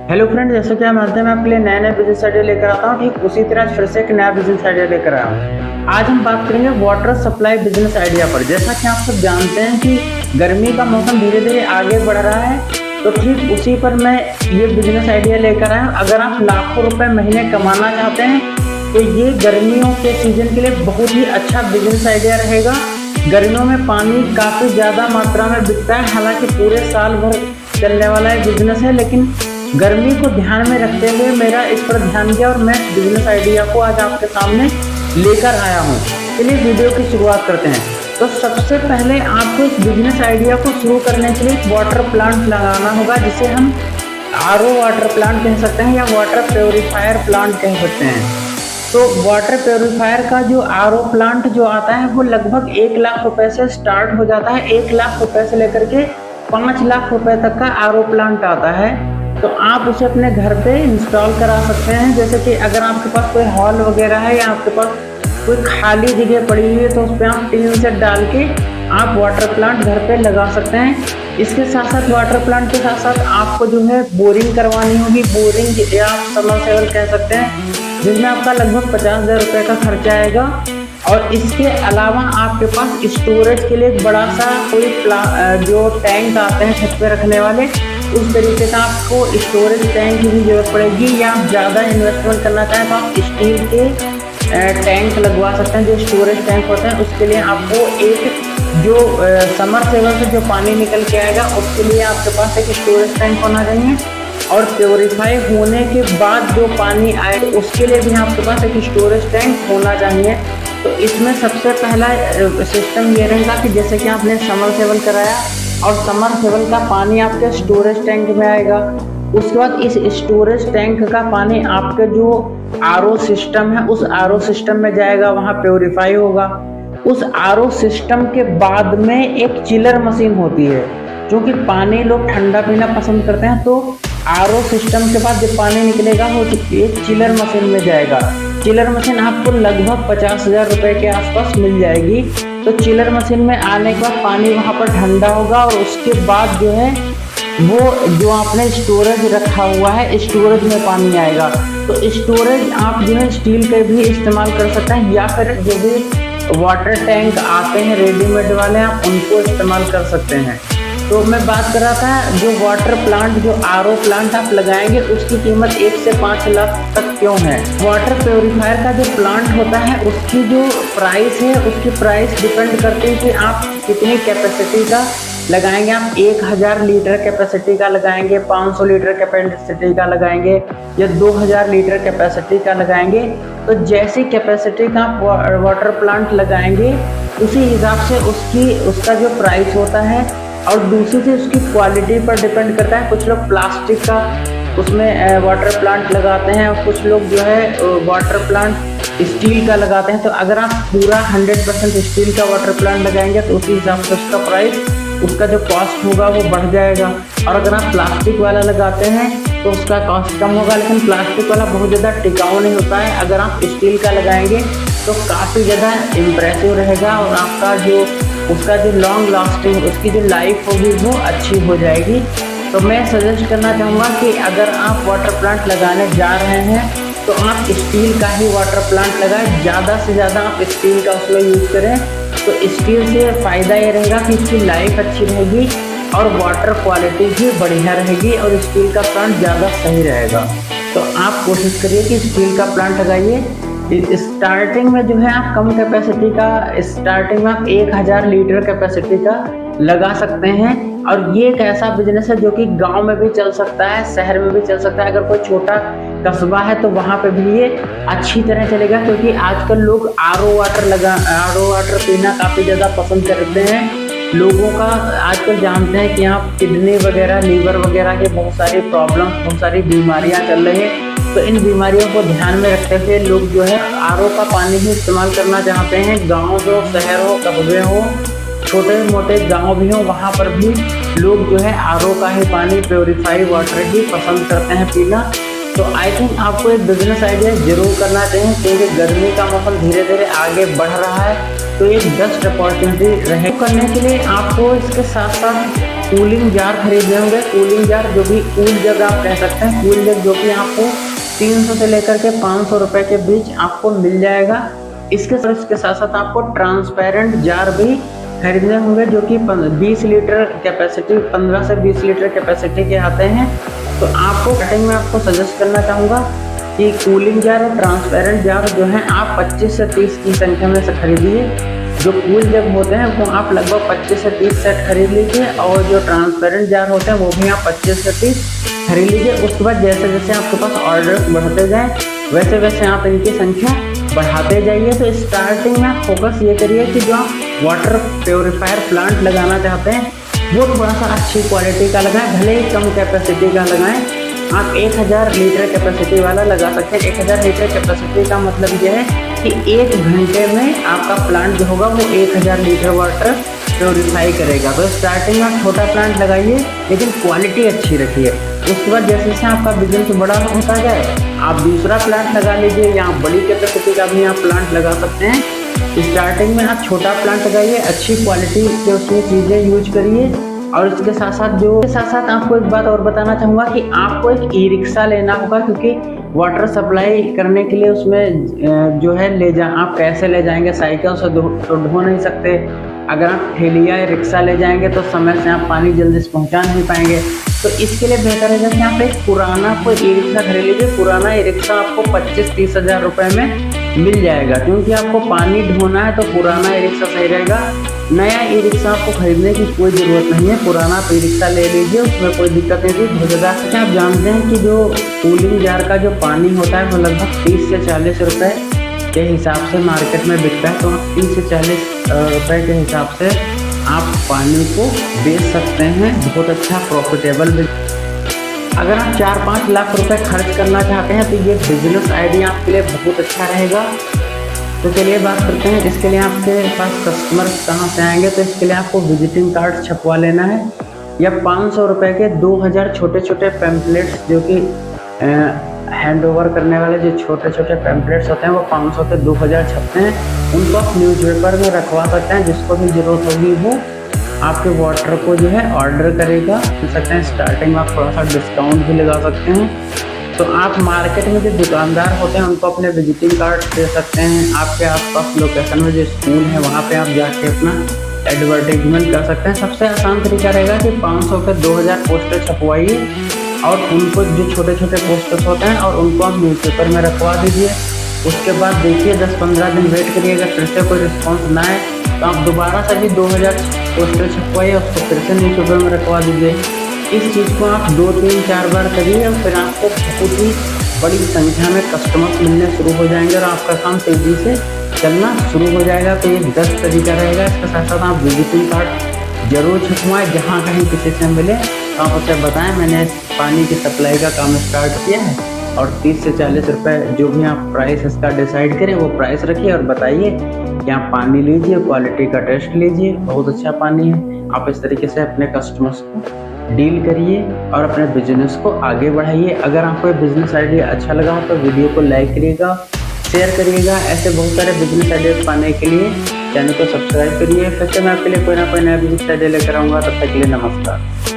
Hello friend, जैसे कि आप जानते हैं मैं आपके लिए नए नए बिजनेस आइडिया लेकर आता हूँ। ठीक उसी तरह फिर से एक नया बिजनेस आइडिया लेकर आया हूँ। आज हम बात करेंगे वाटर सप्लाई बिजनेस आइडिया पर। जैसा कि आप सब जानते हैं कि गर्मी का मौसम धीरे धीरे आगे बढ़ रहा है, तो ठीक उसी पर मैं ये बिजनेस आइडिया लेकर आया हूँ। अगर आप लाखों रुपए महीने कमाना चाहते हैं तो ये गर्मियों के सीजन के लिए बहुत ही अच्छा बिजनेस आइडिया रहेगा। गर्मियों में पानी काफ़ी ज़्यादा मात्रा में बिकता है, हालांकि पूरे साल भर चलने वाला एक बिजनेस है, लेकिन गर्मी को ध्यान में रखते हुए मेरा इस पर ध्यान दिया और मैं बिजनेस आइडिया को आज आपके सामने लेकर आया हूँ। चलिए वीडियो की शुरुआत करते हैं। तो सबसे पहले आपको इस बिजनेस आइडिया को शुरू करने के लिए वाटर प्लांट लगाना होगा, जिसे हम आरओ वाटर प्लांट कह सकते हैं या वाटर प्योरीफायर प्लांट कह सकते हैं। तो वाटर प्योरीफायर का जो आरओ प्लांट जो आता है वो लगभग 1 लाख रुपए से स्टार्ट हो जाता है। 1 लाख रुपए से लेकर के 5 लाख रुपए तक का आरओ प्लांट आता है। तो आप उसे अपने घर पे इंस्टॉल करा सकते हैं। जैसे कि अगर आपके पास कोई हॉल वगैरह है या आपके पास कोई खाली जगह पड़ी हुई है तो उस पर आप टीन सेट डाल के आप वाटर प्लांट घर पे लगा सकते हैं। इसके साथ साथ वाटर प्लांट के साथ साथ आपको जो है बोरिंग करवानी होगी। बोरिंग या आप समरसेबल कह सकते हैं, जिसमें आपका लगभग 50,000 रुपये का खर्चा आएगा। और इसके अलावा आपके पास स्टोरेज के लिए एक बड़ा सा कोई जो टैंक आते हैं छत पे रखने वाले, उस तरीके का आपको स्टोरेज टैंक की भी जरूरत पड़ेगी। या आप ज़्यादा इन्वेस्टमेंट करना चाहें तो आप स्टील के टैंक लगवा सकते हैं, जो स्टोरेज टैंक होते हैं। उसके लिए आपको एक जो समरसेबल से जो पानी निकल के आएगा उसके लिए आपके पास एक स्टोरेज टैंक होना चाहिए। और प्योरीफाई होने के बाद जो पानी आए उसके लिए भी आपके पास एक स्टोरेज टैंक होना चाहिए। तो इसमें सबसे पहला सिस्टम ये रहेगा कि जैसे कि आपने समरसेबल कराया और समरसेबल का पानी आपके स्टोरेज टैंक में आएगा। उसके बाद इस स्टोरेज टैंक का पानी आपके जो आरओ सिस्टम है उस आरओ सिस्टम में जाएगा, वहाँ प्योरीफाई होगा। उस आरओ सिस्टम के बाद में एक चिलर मशीन होती है, क्योंकि पानी लोग ठंडा पीना पसंद करते हैं। तो आरओ सिस्टम के बाद जो पानी निकलेगा वो एक चिलर मशीन में जाएगा। चिलर मशीन आपको लगभग 50,000 रुपये के आसपास मिल जाएगी। तो चिलर मशीन में आने के बाद पानी वहाँ पर ठंडा होगा और उसके बाद जो है वो जो आपने स्टोरेज रखा हुआ है स्टोरेज में पानी आएगा। तो स्टोरेज आप जो है स्टील के भी इस्तेमाल कर सकते हैं, या फिर जो भी वाटर टैंक आते हैं रेडीमेड वाले आप उनको इस्तेमाल कर सकते हैं। तो मैं बात कर रहा था जो वाटर प्लांट जो आरओ प्लांट आप लगाएंगे उसकी कीमत 1 से 5 लाख तक क्यों है। वाटर प्योरीफायर का जो प्लांट होता है उसकी जो प्राइस है उसकी प्राइस डिपेंड करती है कि आप कितनी कैपेसिटी का लगाएंगे। आप 1000 लीटर कैपेसिटी का लगाएंगे, 500 लीटर कैपेसिटी का लगाएंगे या 2000 लीटर कैपेसिटी का लगाएंगे। तो जैसी कैपेसिटी का आप वाटर प्लांट लगाएंगे उसी हिसाब से उसका जो प्राइस होता है। और दूसरी चीज़ उसकी क्वालिटी पर डिपेंड करता है। कुछ लोग प्लास्टिक का उसमें वाटर प्लांट लगाते हैं और कुछ लोग जो है वाटर प्लांट स्टील का लगाते हैं। तो अगर आप पूरा 100% स्टील का वाटर प्लांट लगाएंगे तो उसी हिसाब से उसका प्राइस, उसका जो कॉस्ट होगा वो बढ़ जाएगा। और अगर आप प्लास्टिक वाला लगाते हैं तो उसका कॉस्ट कम होगा, लेकिन प्लास्टिक वाला बहुत ज़्यादा टिकाऊ नहीं होता है। अगर आप स्टील का लगाएंगे तो काफ़ी ज़्यादा इम्प्रेसिव रहेगा और आपका जो उसका जो लॉन्ग लास्टिंग उसकी जो लाइफ होगी वो अच्छी हो जाएगी। तो मैं सजेस्ट करना चाहूँगा कि अगर आप वाटर प्लांट लगाने जा रहे हैं तो आप स्टील का ही वाटर प्लांट लगाएं। ज़्यादा से ज़्यादा आप स्टील का उसमें यूज़ करें। तो स्टील से फ़ायदा ये रहेगा कि इसकी लाइफ अच्छी रहेगी और वाटर क्वालिटी भी बढ़िया रहेगी और स्टील का प्लांट ज़्यादा सही रहेगा। तो आप कोशिश करिए कि स्टील का प्लांट लगाइए। स्टार्टिंग में जो है आप कम कैपेसिटी का, स्टार्टिंग में आप 1000 लीटर कैपेसिटी का लगा सकते हैं। और ये एक ऐसा बिजनेस है जो कि गांव में भी चल सकता है, शहर में भी चल सकता है। अगर कोई छोटा कस्बा है तो वहाँ पे भी ये अच्छी तरह चलेगा, क्योंकि आजकल लोग आरओ वाटर पीना काफ़ी ज़्यादा पसंद करते हैं। लोगों का आजकल जानते हैं कि यहाँ किडनी वगैरह, लीवर वगैरह के बहुत सारी प्रॉब्लम, बहुत सारी बीमारियाँ चल रही हैं। तो इन बीमारियों को ध्यान में रखते हुए लोग जो है आरओ का पानी ही इस्तेमाल करना चाहते हैं। गांव हो, शहर हो, कस्बे हो, छोटे मोटे गांव भी हो, वहाँ पर भी लोग जो है आरओ का ही पानी, प्योरीफाई वाटर ही पसंद करते हैं पीना। तो आई थिंक आपको एक बिजनेस आइडिया जरूर करना चाहिए, क्योंकि गर्मी का मौसम धीरे धीरे आगे बढ़ रहा है। तो एक बेस्ट अपॉर्चुनिटी रहे करने के लिए आपको इसके साथ साथ कूलिंग जार खरीदे होंगे। कूलिंग जार जो भी कूल जग आप कह सकते हैं, कूल जग जो कि आपको 300 से लेकर के 500 रुपए के बीच आपको मिल जाएगा। इसके साथ साथ आपको ट्रांसपेरेंट जार भी खरीदने होंगे जो कि 20 लीटर कैपेसिटी, 15 से 20 लीटर कैपेसिटी के आते हैं। तो आपको स्टार्टिंग में आपको सजेस्ट करना चाहूँगा कि कूलिंग जार और ट्रांसपेरेंट जार जो है आप 25 से 30 की संख्या में से खरीदिए। जो कूल जग होते हैं वो आप लगभग 25 से 30 सेट खरीद लीजिए, और जो ट्रांसपेरेंट जार होते हैं वो भी आप 25 से 30 खरीद लीजिए। उसके बाद जैसे जैसे आपके पास ऑर्डर बढ़ते जाएँ वैसे वैसे आप इनकी संख्या बढ़ाते जाइए। तो स्टार्टिंग में आप फोकस ये करिए कि जो आप वाटर प्योरीफायर प्लांट लगाना चाहते हैं वो थोड़ा सा अच्छी क्वालिटी का लगाएं, भले ही कम कैपेसिटी का लगाएं। आप 1000 लीटर कैपेसिटी वाला लगा सकते हैं। 1000 लीटर कैपेसिटी का मतलब यह है कि 1 घंटे में आपका प्लांट जो होगा वो 1000 लीटर वाटर प्योरीफाई करेगा। तो स्टार्टिंग में आप छोटा प्लांट लगाइए लेकिन क्वालिटी अच्छी रखिए। उसके बाद जैसे जैसे आपका बिजनेस बड़ा होता जाए आप दूसरा प्लांट लगा लीजिए, या बड़ी कैपेसिटी का भी आप प्लांट लगा सकते हैं। स्टार्टिंग में आप छोटा प्लांट लगाइए, अच्छी क्वालिटी के उसमें चीज़ें यूज करिए। और इसके साथ साथ आपको एक बात और बताना चाहूँगा कि आपको एक ई रिक्शा लेना होगा, क्योंकि वाटर सप्लाई करने के लिए उसमें जो है आप कैसे ले जाएंगे, साइकिल से तो ढो नहीं सकते। अगर आप ठेलिया या रिक्शा ले जाएंगे तो समय से आप पानी जल्दी से पहुँचा नहीं पाएंगे। तो इसके लिए बेहतर है कि आप एक पुराना कोई ई रिक्शा खरीद लीजिए। पुराना ई रिक्शा आपको 25-30 हज़ार रुपये में मिल जाएगा, क्योंकि आपको पानी ढोना है तो पुराना ई रिक्शा सही रहेगा। नया ई रिक्शा आपको खरीदने की कोई ज़रूरत नहीं है, पुराना ई रिक्शा ले लीजिए, उसमें कोई दिक्कत नहीं थी। धोजेदार से आप जानते हैं कि जो कूलिंग जार का जो पानी होता है वो लगभग 30 से 40 रुपये के हिसाब से मार्केट में बिकता है। तो आप 30 से 40 रुपये के हिसाब से आप पानी को बेच सकते हैं, बहुत अच्छा प्रॉफिटेबल। अगर आप 4-5 लाख रुपए खर्च करना चाहते हैं तो ये बिजनेस आइडिया आपके लिए बहुत अच्छा रहेगा। तो चलिए बात करते हैं इसके लिए आपके पास कस्टमर कहाँ से आएंगे। तो इसके लिए आपको विजिटिंग कार्ड छपवा लेना है, या 500 रुपये के 2000 छोटे छोटे पैम्पलेट्स जो कि हैंड ओवर करने वाले जो छोटे छोटे पैम्पलेट्स होते हैं वो 500 के 2000 छपते हैं। उनको आप न्यूज़पेपर में रखवा सकते हैं। जिसको भी ज़रूरत होगी वो आपके वाटर को जो है ऑर्डर करेगा। मिल सकते हैं स्टार्टिंग में आप थोड़ा सा डिस्काउंट भी लगा सकते हैं। तो आप मार्केट में जो दुकानदार होते हैं उनको अपने विजिटिंग कार्ड दे सकते हैं। आपके आसपास लोकेशन में जो स्कूल है वहाँ पे आप जाके अपना एडवर्टाइजमेंट कर सकते हैं। सबसे आसान तरीका रहेगा कि 500 के 2000 पोस्टर छपवाइए, और उनको जो छोटे छोटे पोस्टर्स होते हैं और उनको आप न्यूज़पेपर में रखवा दीजिए। उसके बाद देखिए 10-15 दिन वेट करिए, अगर फिर से कोई रिस्पॉन्स ना आए तो आप दोबारा से भी 2000 पोस्टर छपवाइए, उसको फिर से न्यूज़पेपर में रखवा दीजिए। इस चीज़ को आप 2-3-4 बार करिए और फिर आपको बहुत ही बड़ी संख्या में कस्टमर्स मिलने शुरू हो जाएंगे और आपका काम तेज़ी से चलना शुरू हो जाएगा। तो ये 10 तरीका रहेगा। इसके साथ साथ आप विजिटिंग कार्ड जरूर छपवाएं। जहाँ कहीं किसी से मिले तो आप उसे बताएं मैंने पानी की सप्लाई का काम स्टार्ट किया है, और 30 से 40 रुपये जो भी आप प्राइस इसका डिसाइड करें वो प्राइस रखिए और बताइए कि आप पानी लीजिए, क्वालिटी का टेस्ट लीजिए, बहुत अच्छा पानी है। आप इस तरीके से अपने कस्टमर्स को डील करिए और अपने बिजनेस को आगे बढ़ाइए। अगर आपको बिजनेस आइडिया अच्छा लगा तो वीडियो को लाइक करिएगा, शेयर करिएगा। ऐसे बहुत सारे बिजनेस आइडिया पाने के लिए चैनल को सब्सक्राइब करिए। फिर से मैं आपके लिए कोई ना कोई नया बिजनेस आइडिया लेकर आऊँगा। तब तक के लिए नमस्कार।